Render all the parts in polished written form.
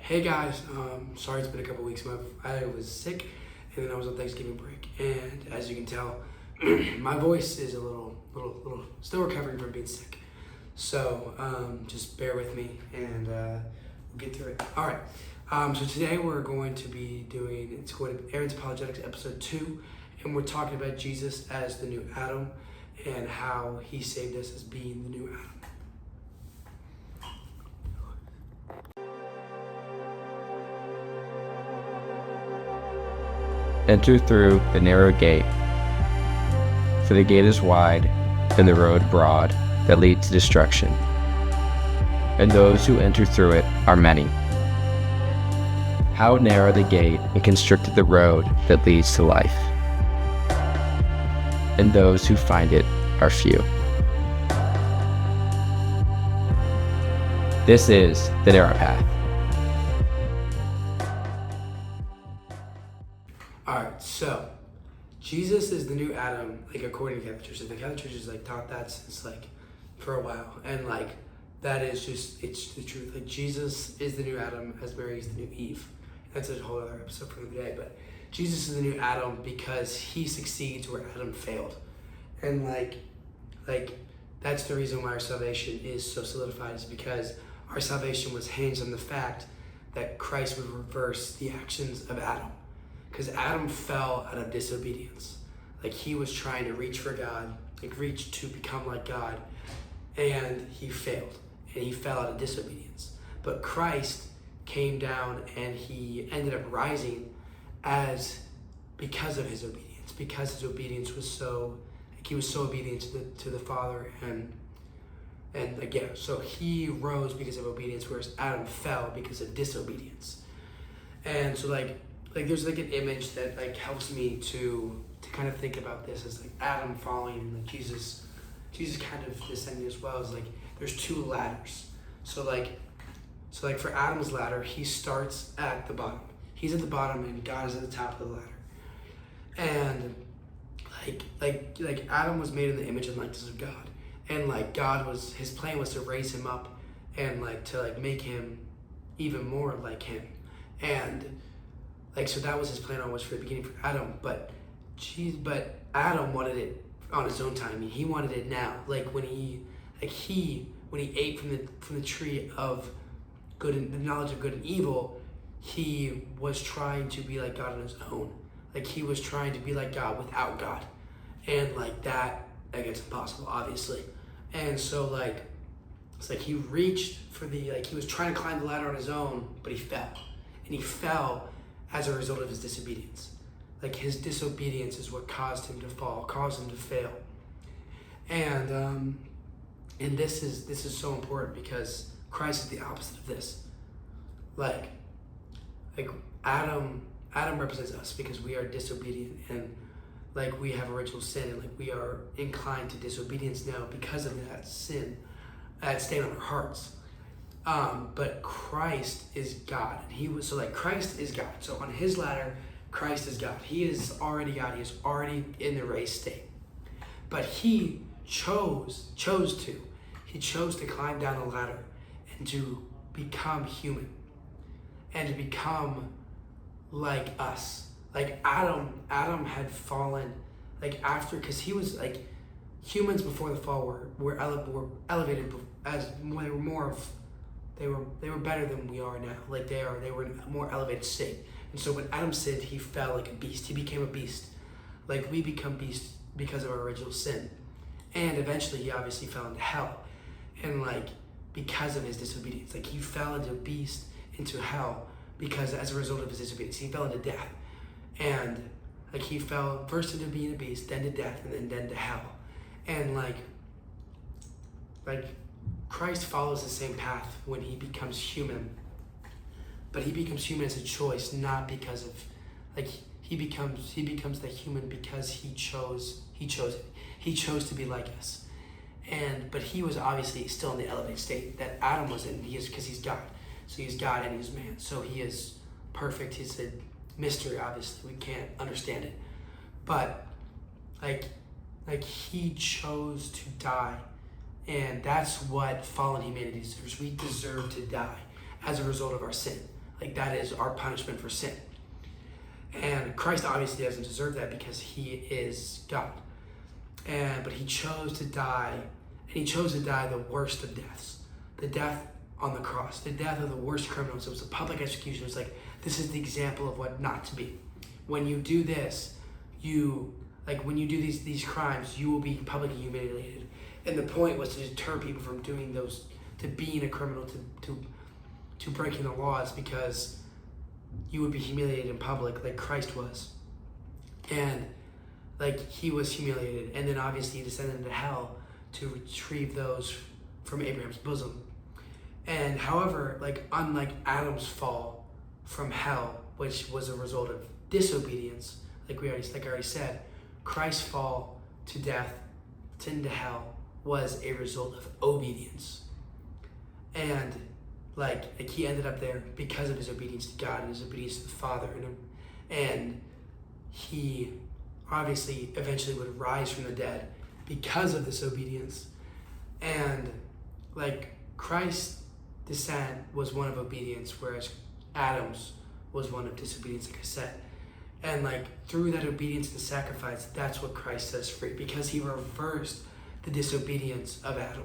Hey guys, sorry it's been a couple weeks. I was sick, and then I was on Thanksgiving break, and as you can tell, my voice is a little still recovering from being sick. So just bear with me, and we'll get through it. All right. So today we're going to be doing Aaron's Apologetics episode 2, and we're talking about Jesus as the new Adam, and how he saved us as being the new Adam. Enter through the narrow gate, for the gate is wide and the road broad that leads to destruction, and those who enter through it are many. How narrow the gate and constricted the road that leads to life, and those who find it are few. This is the narrow path. Alright, so Jesus is the new Adam, like according to the Catholic Church. The Catholic Church has taught that since for a while, and that is just, it's the truth. Jesus is the new Adam as Mary is the new Eve. That's a whole other episode for the day, but Jesus is the new Adam because he succeeds where Adam failed. And that's the reason why our salvation is so solidified, is because our salvation was hinged on the fact that Christ would reverse the actions of Adam. Because Adam fell out of disobedience. He was trying to reach for God, reach to become like God, and he failed. And he fell out of disobedience. But Christ came down and he ended up rising because of his obedience. Because his obedience was he was so obedient to the Father, and again, so he rose because of obedience, whereas Adam fell because of disobedience. And so there's an image that helps me to kind of think about this as Adam falling and Jesus kind of descending as well. As there's two ladders. So for Adam's ladder, he starts at the bottom. He's at the bottom and God is at the top of the ladder. And Adam was made in the image and likeness of God. And his plan was to raise him up and to make him even more like him. And so that was his plan almost for the beginning for Adam, but Adam wanted it on his own time. I mean, he wanted it now. When he ate from the tree of good and the knowledge of good and evil, he was trying to be like God on his own. He was trying to be like God without God, and that gets impossible, obviously. And so it's he reached for he was trying to climb the ladder on his own, but he fell, and he fell as a result of his disobedience. His disobedience is what caused him to fall, caused him to fail. And this is so important because Christ is the opposite of this. Adam represents us because we are disobedient, and we have original sin, and we are inclined to disobedience now because of that sin, that stain on our hearts. But Christ is God, and Christ is God. So on his ladder, Christ is God. He is already God. He is already in the raised state. But he chose to climb down the ladder and to become human and to become like us. Adam had fallen after, because he was humans before the fall were elevated as they were better than we are now. They were in a more elevated state. And so when Adam sinned, he fell like a beast. He became a beast. We become beasts because of our original sin. And eventually he obviously fell into hell. And because of his disobedience. He fell into a beast, into hell, because as a result of his disobedience, he fell into death. And he fell first into being a beast, then to death, and then to hell. And Christ follows the same path when he becomes human, but he becomes human as a choice, not because of he becomes the human because he chose it. He chose to be like us, but he was obviously still in the elevated state that Adam was in. Because he's God, so he's God and he's man, so he is perfect. He's a mystery. Obviously, we can't understand it, but he chose to die. And that's what fallen humanity deserves. We deserve to die as a result of our sin. Like that is our punishment for sin. And Christ obviously doesn't deserve that because he is God. But he chose to die, and he chose to die the worst of deaths. The death on the cross, the death of the worst criminals. It was a public execution. It was like, this is the example of what not to be. When you do this, when you do these crimes, you will be publicly humiliated. And the point was to deter people from doing those, to being a criminal, to breaking the laws, because you would be humiliated in public like Christ was. And like he was humiliated, and then obviously he descended into hell to retrieve those from Abraham's bosom. And however, like unlike Adam's fall from hell, which was a result of disobedience, like I already said, Christ's fall to death, into hell, was a result of obedience. And like he ended up there because of his obedience to God and his obedience to the Father, and he obviously eventually would rise from the dead because of this obedience. And like Christ's descent was one of obedience, whereas Adam's was one of disobedience, like I said. And like through that obedience to sacrifice, that's what Christ sets free, because he reversed the disobedience of Adam.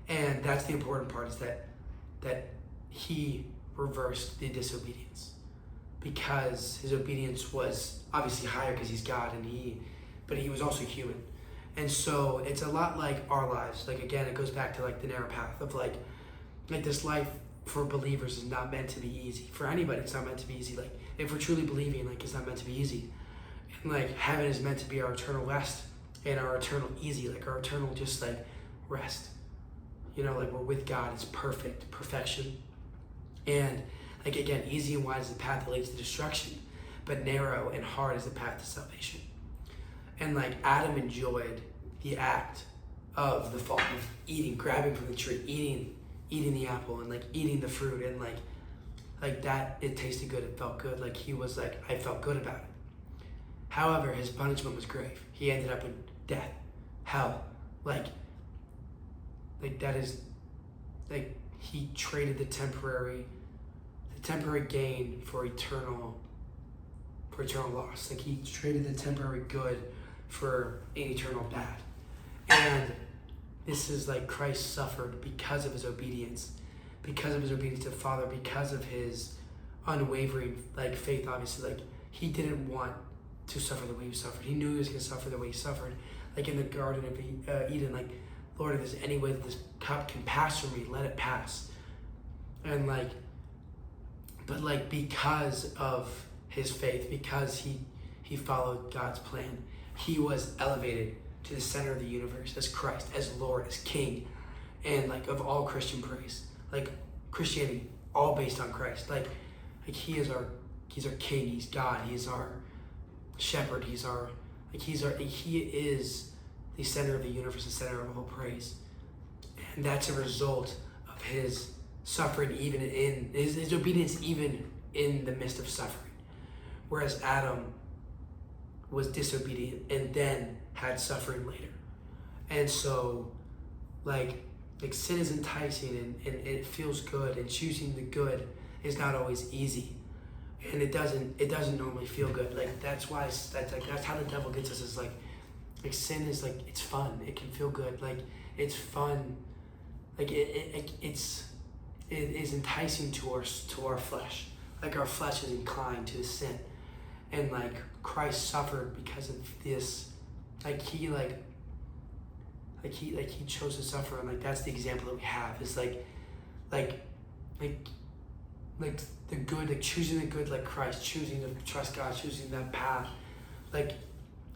And that's the important part, is that he reversed the disobedience, because his obedience was obviously higher because he's God, but he was also human. And so it's a lot like our lives. Like again, it goes back to like the narrow path of like this life for believers is not meant to be easy. For anybody, it's not meant to be easy. Like if we're truly believing, like it's not meant to be easy. And like heaven is meant to be our eternal rest and our eternal easy, like our eternal just like rest. You know, like we're with God, it's perfection. And like again, easy and wide is the path that leads to destruction, but narrow and hard is the path to salvation. And like Adam enjoyed the act of the fall, of eating, grabbing from the tree, eating the apple, and like eating the fruit, and like that, it tasted good, it felt good. Like he was like, I felt good about it. However, his punishment was grave. He ended up in death, hell. Like that is, like he traded the temporary gain for eternal loss. Like he traded the temporary good for an eternal bad. And this is like Christ suffered because of his obedience to the Father, because of his unwavering like faith. Obviously, like he didn't want to suffer the way he suffered. He knew he was going to suffer the way he suffered. Like in the Garden of Eden, like, Lord, if there's any way that this cup can pass from me, let it pass. And like, but like because of his faith, because he followed God's plan, he was elevated to the center of the universe as Christ, as Lord, as King, and like of all Christian praise, like Christianity, all based on Christ. Like he's our King, he's God, he's our shepherd, he is the center of the universe, the center of all praise. And that's a result of his suffering, even in his obedience, even in the midst of suffering. Whereas Adam was disobedient and then had suffering later. And so like sin is enticing and it feels good, and choosing the good is not always easy. And it doesn't normally feel good. Like that's how the devil gets us, is like sin is like, it's fun, it can feel good, like it's fun, like it is enticing to our flesh. Like our flesh is inclined to sin. And like Christ suffered because of this. Like he chose to suffer, and like that's the example that we have. Is like the good, like choosing the good, like Christ, choosing to trust God, choosing that path. Like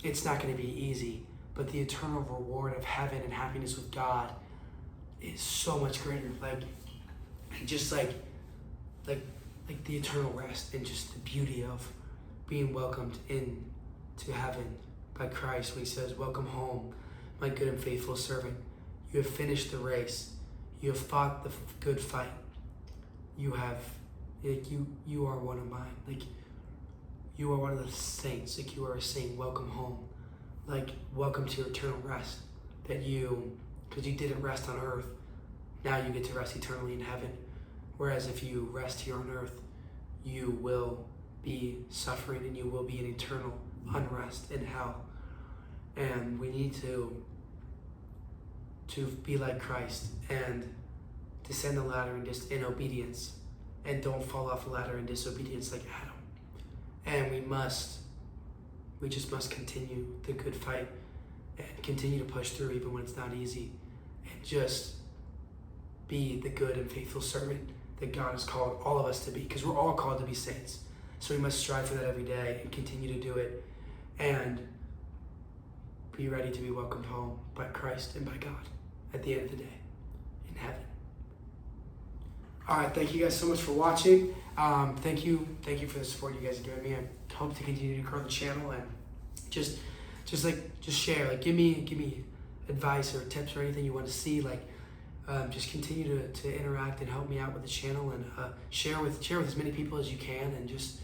it's not going to be easy, but the eternal reward of heaven and happiness with God is so much greater. Like just like the eternal rest, and just the beauty of being welcomed into heaven by Christ, when he says, "Welcome home, my good and faithful servant. You have finished the race. You have fought the good fight. You are one of mine. Like you are one of the saints. Like you are a saint. Welcome home. Like welcome to your eternal rest. Because you didn't rest on earth, now you get to rest eternally in heaven. Whereas if you rest here on earth, you will be suffering and you will be in eternal unrest in hell. And we need to be like Christ and descend the ladder in obedience, and don't fall off the ladder in disobedience like Adam. And we just must continue the good fight and continue to push through even when it's not easy, and just be the good and faithful servant that God has called all of us to be, because we're all called to be saints. So we must strive for that every day and continue to do it, and be ready to be welcomed home by Christ and by God at the end of the day in heaven. All right, thank you guys so much for watching. Thank you for the support you guys have given me. I hope to continue to grow the channel, and just share. Like, give me advice or tips or anything you want to see. Like, just continue to interact and help me out with the channel, and share with as many people as you can. And just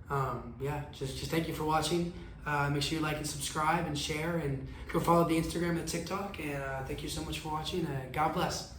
thank you for watching. Make sure you like and subscribe and share, and go follow the Instagram and the TikTok. And thank you so much for watching. God bless.